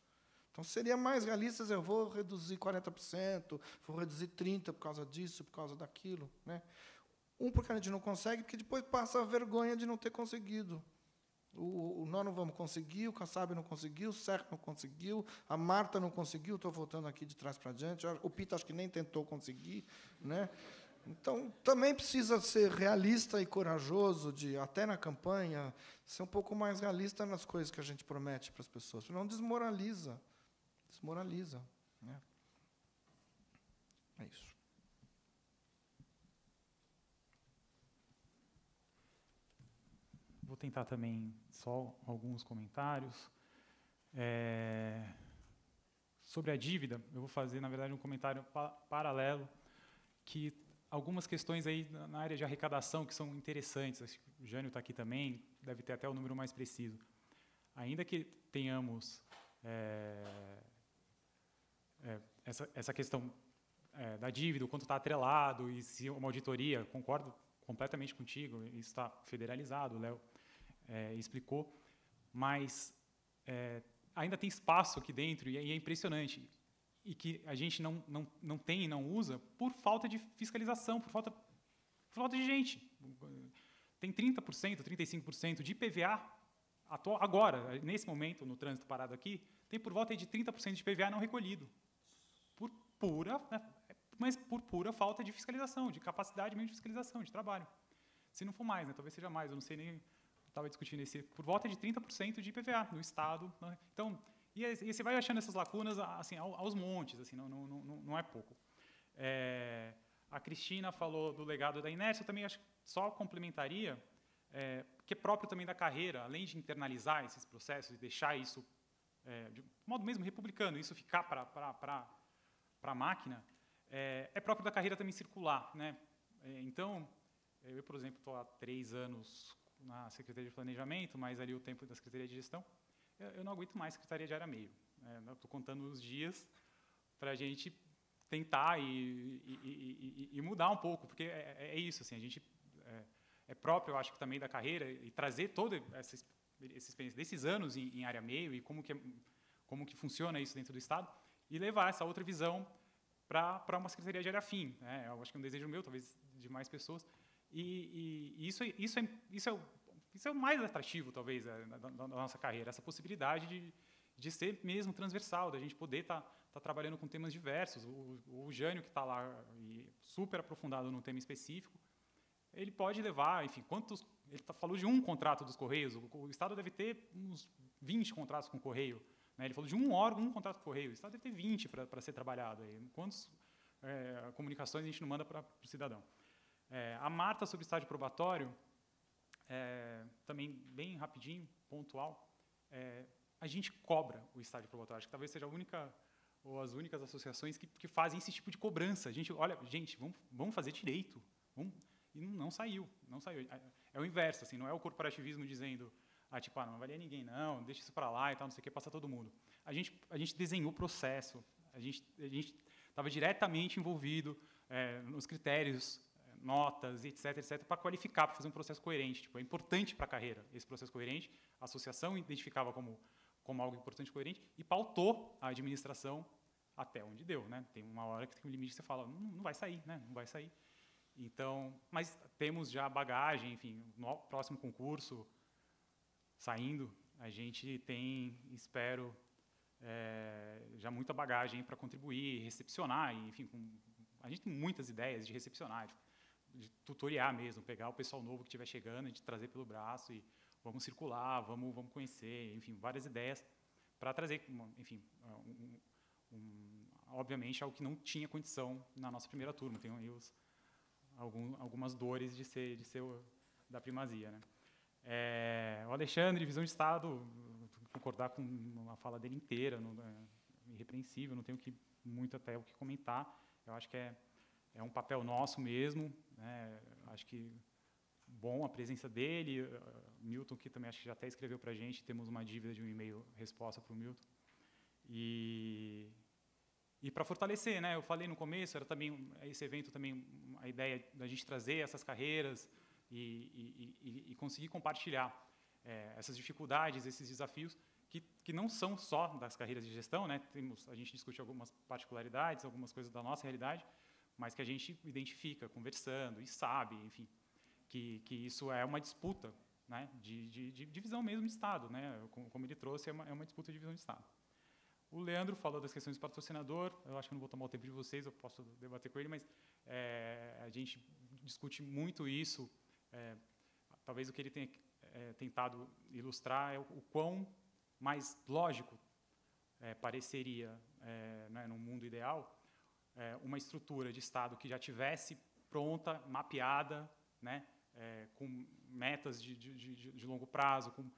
Então, seria mais realista dizer, eu vou reduzir 40%, vou reduzir 30% por causa disso, por causa daquilo, né? Porque a gente não consegue, porque depois passa a vergonha de não ter conseguido. Nós não vamos conseguir, o Kassab não conseguiu, o Serra não conseguiu, a Marta não conseguiu, estou voltando aqui de trás para diante, o Pita acho que nem tentou conseguir, né? Então, também precisa ser realista e corajoso, até na campanha, ser um pouco mais realista nas coisas que a gente promete para as pessoas, senão desmoraliza, né? É isso. Vou tentar também só alguns comentários. Sobre a dívida, eu vou fazer, na verdade, um comentário paralelo, que algumas questões aí na área de arrecadação que são interessantes. Acho que o Jânio está aqui também, deve ter até o número mais preciso. Ainda que tenhamos essa questão da dívida, o quanto está atrelado, e se uma auditoria, concordo completamente contigo, isso está federalizado, o Léo explicou, mas ainda tem espaço aqui dentro, e é impressionante, e que a gente não tem e não usa por falta de fiscalização, por falta de gente. Tem 30%, 35% de IPVA, agora, nesse momento, no trânsito parado aqui, tem por volta de 30% de IPVA não recolhido, mas por pura falta de fiscalização, de capacidade mesmo de fiscalização, de trabalho. Se não for mais, né? Talvez seja mais, eu não sei nem, estava discutindo esse, por volta de 30% de IPVA no Estado, né? Então, e você vai achando essas lacunas assim, aos montes, assim, não é pouco. A Cristina falou do legado da inércia, eu também acho que só complementaria, que é próprio também da carreira, além de internalizar esses processos e deixar isso, de modo mesmo republicano, isso ficar para a máquina, é próprio da carreira também circular, né? Então, Eu, por exemplo, estou há 3 anos na Secretaria de Planejamento, mas ali o tempo da Secretaria de Gestão, eu não aguento mais Secretaria de Área Meio. Estou contando os dias para a gente tentar e mudar um pouco, porque é isso, assim, a gente é próprio, eu acho que também da carreira, e trazer toda essa experiência desses anos em área meio e como que funciona isso dentro do Estado, e levar essa outra visão para uma secretaria de área fim. Eu acho que é um desejo meu, talvez de mais pessoas, e isso é o mais atrativo, talvez, da nossa carreira, essa possibilidade de ser mesmo transversal, da gente poder estar trabalhando com temas diversos. O Jânio, que está lá e super aprofundado num tema específico, ele pode levar, enfim, ele falou de um contrato dos Correios, o Estado deve ter uns 20 contratos com o Correio, né? Ele falou de um órgão, um contrato com o Correio, o Estado deve ter 20 para ser trabalhado. Quantas comunicações a gente não manda para o cidadão? A Marta, sobre estágio probatório, também bem rapidinho, pontual, a gente cobra o estágio probatório. Acho que talvez seja a única ou as únicas associações que fazem esse tipo de cobrança. A gente, olha, gente, vamos fazer direito. E não saiu. É o inverso, assim, não é o corporativismo dizendo, tipo, não valia ninguém, não, deixa isso para lá e tal, não sei o que, passa todo mundo. A gente desenhou o processo, a gente estava diretamente envolvido nos critérios, notas, etc., para qualificar, para fazer um processo coerente. Tipo, é importante para a carreira esse processo coerente. A associação identificava como algo importante e coerente e pautou a administração até onde deu, né? Tem uma hora que tem um limite que você fala, não vai sair, né? Não vai sair. Então, mas temos já bagagem, enfim, no próximo concurso saindo, a gente tem, espero, já muita bagagem para contribuir, recepcionar, e, enfim, a gente tem muitas ideias de recepcionar, de tutoriar mesmo, pegar o pessoal novo que estiver chegando, de trazer pelo braço e vamos circular, vamos conhecer, enfim, várias ideias para trazer, enfim, obviamente algo que não tinha condição na nossa primeira turma. Tem aí algumas dores de ser da primazia, né? O Alexandre, visão de Estado, concordar com a fala dele inteira, irrepreensível, não tenho muito até o que comentar. Eu acho que é um papel nosso mesmo, né? Acho que bom a presença dele, Milton, que também acho que já até escreveu para a gente, temos uma dívida de um e-mail resposta para o Milton. E para fortalecer, né? Eu falei no começo, era também esse evento também a ideia da gente trazer essas carreiras e conseguir compartilhar essas dificuldades, esses desafios que não são só das carreiras de gestão, né? A gente discute algumas particularidades, algumas coisas da nossa realidade, mas que a gente identifica conversando e sabe, enfim, que isso é uma disputa, né? De divisão mesmo de Estado, né? Como ele trouxe, é uma disputa de divisão de Estado. O Leandro falou das questões do patrocinador, eu acho que não vou tomar o tempo de vocês, eu posso debater com ele, mas a gente discute muito isso. Talvez o que ele tenha tentado ilustrar é o quão mais lógico pareceria, né, no mundo ideal, uma estrutura de Estado que já tivesse pronta, mapeada, né, com metas de longo prazo, com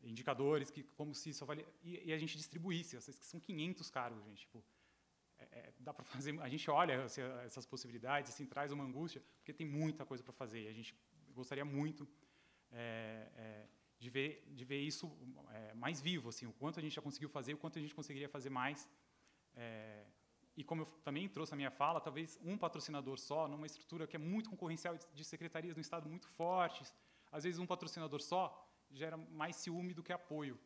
indicadores que como se isso avalia, e a gente distribuísse, que são 500 cargos, gente, tipo, dá para fazer, a gente olha essas possibilidades, assim, traz uma angústia, porque tem muita coisa para fazer, e a gente gostaria muito de ver isso mais vivo, assim, o quanto a gente já conseguiu fazer, o quanto a gente conseguiria fazer mais, e como eu também trouxe a minha fala, talvez um patrocinador só, numa estrutura que é muito concorrencial, de secretarias no Estado muito fortes, às vezes um patrocinador só gera mais ciúme do que apoio.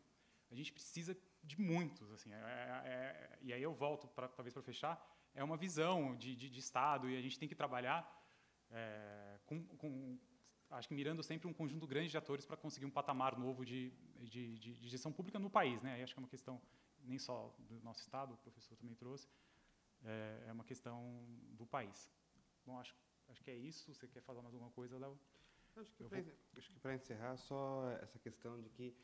A gente precisa de muitos, assim, e aí eu volto, talvez para fechar, é uma visão de Estado, e a gente tem que trabalhar acho que mirando sempre um conjunto grande de atores para conseguir um patamar novo de gestão pública no país, né? Acho que é uma questão nem só do nosso Estado, o professor também trouxe, é uma questão do país. Bom, acho que é isso. Você quer falar mais alguma coisa, Léo? Acho que para encerrar, só essa questão de que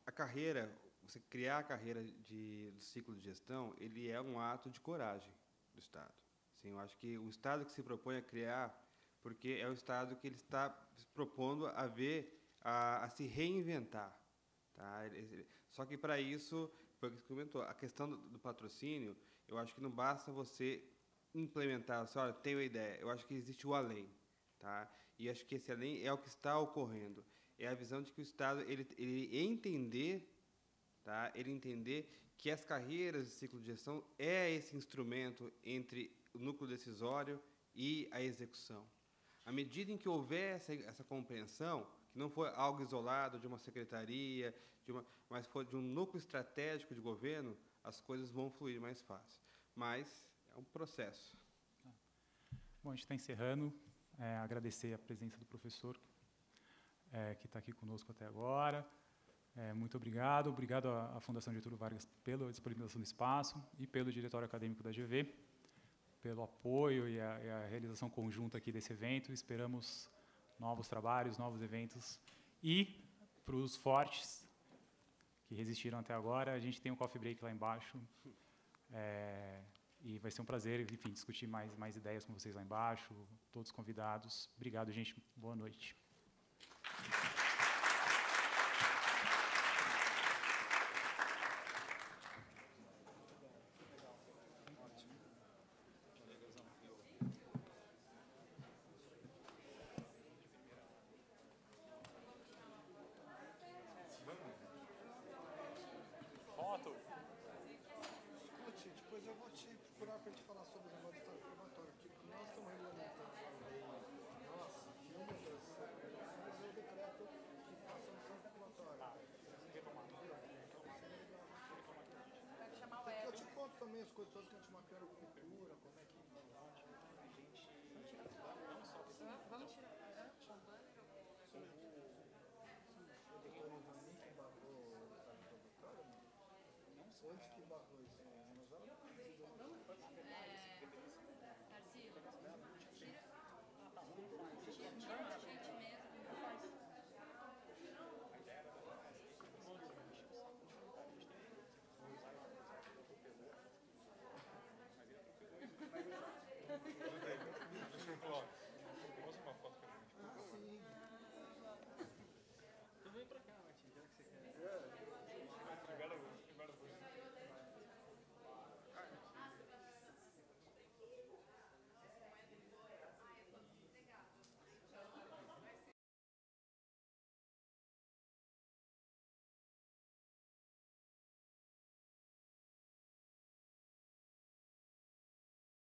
a carreira, você criar a carreira do ciclo de gestão, ele é um ato de coragem do Estado. Sim, eu acho que o Estado que se propõe a criar, porque é o Estado que ele está se propondo a se reinventar. Tá? Só que, para isso, foi o que você comentou, a questão do patrocínio, eu acho que não basta você implementar, só tenho a ideia. Eu acho que existe o além, tá? E acho que esse além é o que está ocorrendo. É a visão de que o Estado ele entender, tá? Ele entender que as carreiras de ciclo de gestão é esse instrumento entre o núcleo decisório e a execução. À medida em que houver essa compreensão, que não for algo isolado de uma secretaria, mas for de um núcleo estratégico de governo, as coisas vão fluir mais fácil. Mas é um processo. Bom, a gente está encerrando. Agradecer a presença do professor, que está aqui conosco até agora. Muito obrigado. Obrigado à Fundação Getúlio Vargas pela disponibilização do espaço e pelo Diretório Acadêmico da GV, pelo apoio e a realização conjunta aqui desse evento. Esperamos novos trabalhos, novos eventos. E, para os fortes que resistiram até agora, a gente tem um coffee break lá embaixo. E vai ser um prazer, enfim, discutir mais ideias com vocês lá embaixo, todos convidados. Obrigado, gente. Boa noite. Depois eu vou te procurar para te falar sobre o negócio do probatório, porque nós estamos regulamentando a lei nossa, e uma das regulações é o decreto que faça a ação probatória. Eu te conto também as coisas todas que a gente mapeou, cultura, como é que... Vamos tirar. Antes que barrou isso, mas ela não precisa. Tarcísio,